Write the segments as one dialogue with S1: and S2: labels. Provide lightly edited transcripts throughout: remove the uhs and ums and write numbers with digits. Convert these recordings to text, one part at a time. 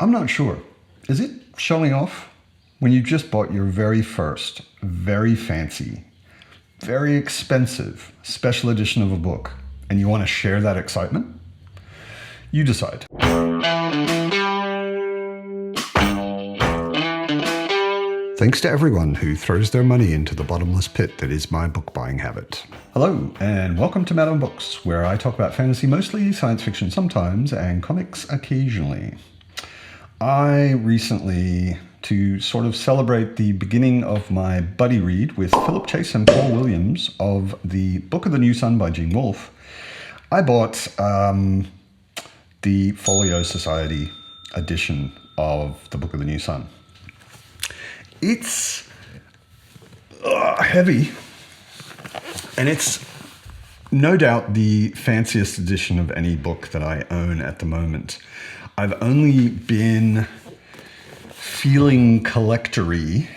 S1: I'm not sure. Is it showing off when you just bought your very first, very fancy, very expensive special edition of a book and you want to share that excitement? You decide. Thanks to everyone who throws their money into the bottomless pit that is my book buying habit. Hello, and welcome to Madame Books, where I talk about fantasy mostly, science fiction sometimes, and comics occasionally. I recently, to sort of celebrate the beginning of my buddy read with Philip Chase and Paul Williams of the Book of the New Sun by Gene Wolfe, I bought the Folio Society edition of the Book of the New Sun. It's heavy, and it's no doubt the fanciest edition of any book that I own at the moment. I've only been feeling collector-y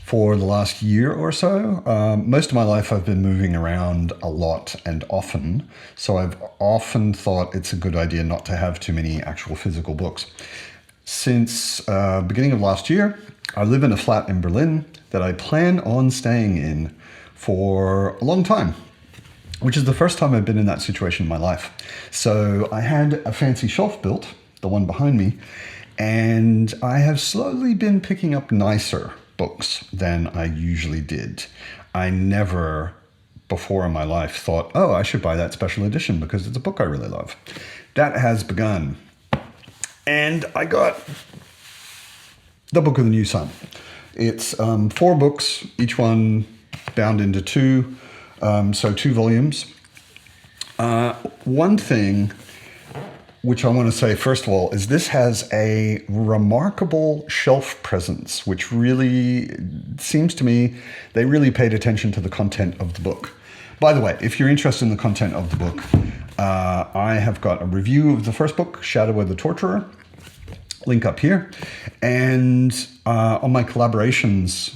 S1: for the last year or so. Most of my life I've been moving around a lot and often, so I've often thought it's a good idea not to have too many actual physical books. Since beginning of last year, I live in a flat in Berlin that I plan on staying in for a long time, which is the first time I've been in that situation in my life. So I had a fancy shelf built, the one behind me, and I have slowly been picking up nicer books than I usually did. I never before in my life thought, oh, I should buy that special edition because it's a book I really love. That has begun. And I got the Book of the New Sun. It's 4 books, each one bound into 2, so 2 volumes. One thing which I want to say, first of all, is this has a remarkable shelf presence, which really seems to me they really paid attention to the content of the book. By the way, if you're interested in the content of the book, I have got a review of the first book, Shadow of the Torturer, link up here, and on my collaborations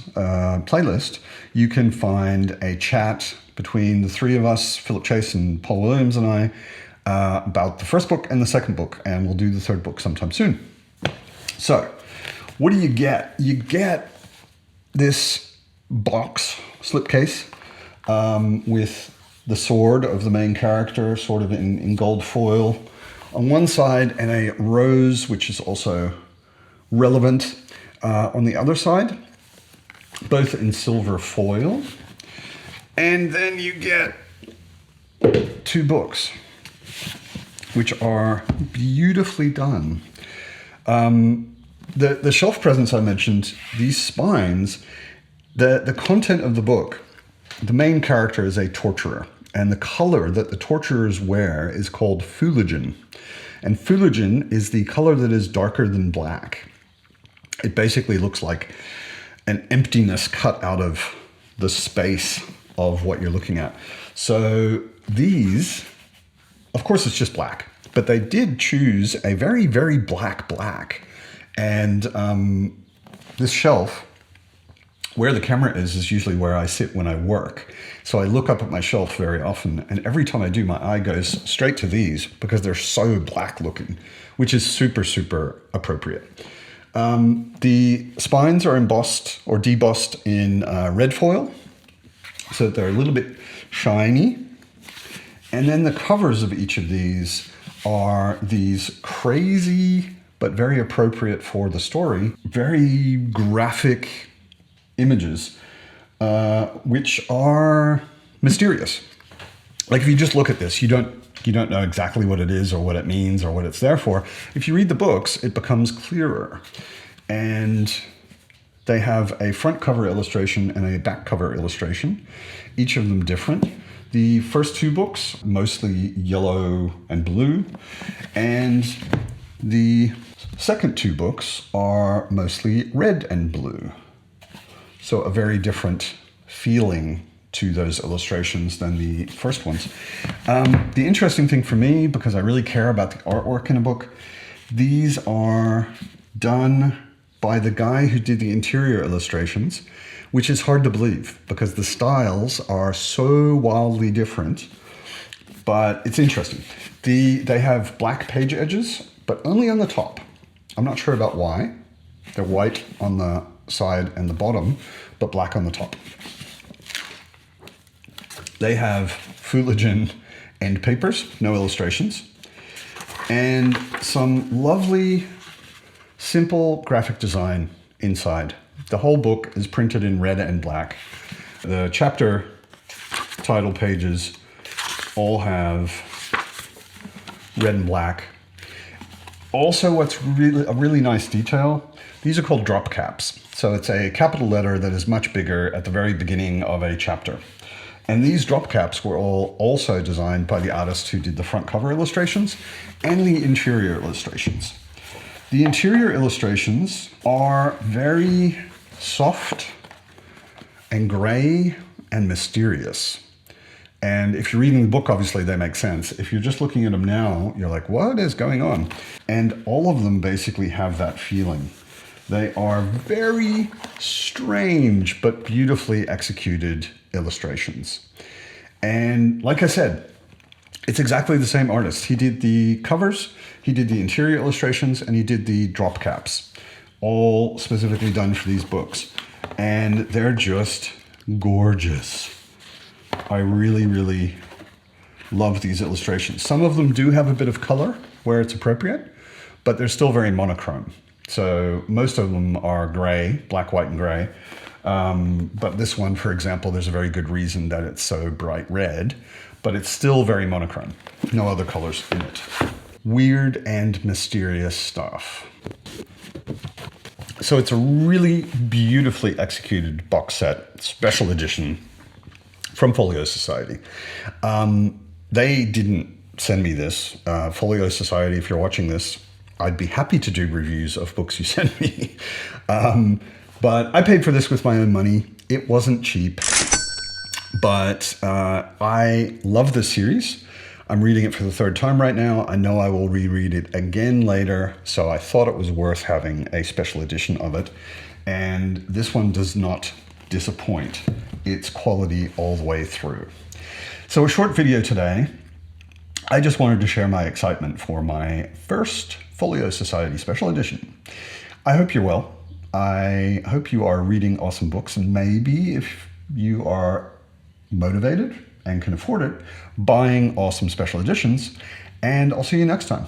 S1: playlist, you can find a chat between the 3 of us, Philip Chase and Paul Williams and I, about the first book and the second book, and we'll do the third book sometime soon. So, what do you get? You get this box, slipcase, with the sword of the main character, sort of in gold foil on one side, and a rose, which is also relevant, on the other side, both in silver foil. And then you get 2 books, which are beautifully done. The shelf presence I mentioned, these spines, the content of the book, the main character is a torturer, and the color that the torturers wear is called fuligen. And fuligen is the color that is darker than black. It basically looks like an emptiness cut out of the space of what you're looking at. So these, of course it's just black, but they did choose a very, very black. And this shelf, where the camera is usually where I sit when I work. So I look up at my shelf very often, and every time I do, my eye goes straight to these because they're so black looking, which is super, super appropriate. The spines are embossed or debossed in red foil, so that they're a little bit shiny. And then the covers of each of these are these crazy, but very appropriate for the story, very graphic images, which are mysterious. Like if you just look at this, you don't know exactly what it is or what it means or what it's there for. If you read the books, it becomes clearer. And they have a front cover illustration and a back cover illustration, each of them different. The first 2 books, mostly yellow and blue, and the second 2 books are mostly red and blue. So a very different feeling to those illustrations than the first ones. The interesting thing for me, because I really care about the artwork in a book, these are done by the guy who did the interior illustrations, which is hard to believe because the styles are so wildly different, but it's interesting. They have black page edges, but only on the top. I'm not sure about why. They're white on the side and the bottom, but black on the top. They have Fooligan end papers, no illustrations, and some lovely, simple graphic design inside. The whole book is printed in red and black. The chapter title pages all have red and black. Also, what's really a really nice detail, these are called drop caps. So it's a capital letter that is much bigger at the very beginning of a chapter. And these drop caps were all also designed by the artist who did the front cover illustrations and the interior illustrations. The interior illustrations are very soft and gray and mysterious. And if you're reading the book, obviously they make sense. If you're just looking at them now, you're like, what is going on? And all of them basically have that feeling. They are very strange but beautifully executed illustrations. And like I said, it's exactly the same artist. He did the covers, he did the interior illustrations, and he did the drop caps, all specifically done for these books. And they're just gorgeous. I really, really love these illustrations. Some of them do have a bit of color where it's appropriate, but they're still very monochrome. So most of them are gray, black, white, and gray. But this one, for example, there's a very good reason that it's so bright red, but it's still very monochrome. No other colors in it. Weird and mysterious stuff. So it's a really beautifully executed box set, special edition from Folio Society. They didn't send me this. Folio Society, if you're watching this, I'd be happy to do reviews of books you send me. But I paid for this with my own money. It wasn't cheap, but I love this series. I'm reading it for the third time right now. I know I will reread it again later, so I thought it was worth having a special edition of it. And this one does not disappoint. It's quality all the way through. So a short video today. I just wanted to share my excitement for my first Folio Society special edition. I hope you're well. I hope you are reading awesome books, and maybe if you are motivated and can afford it, buying awesome special editions. And I'll see you next time.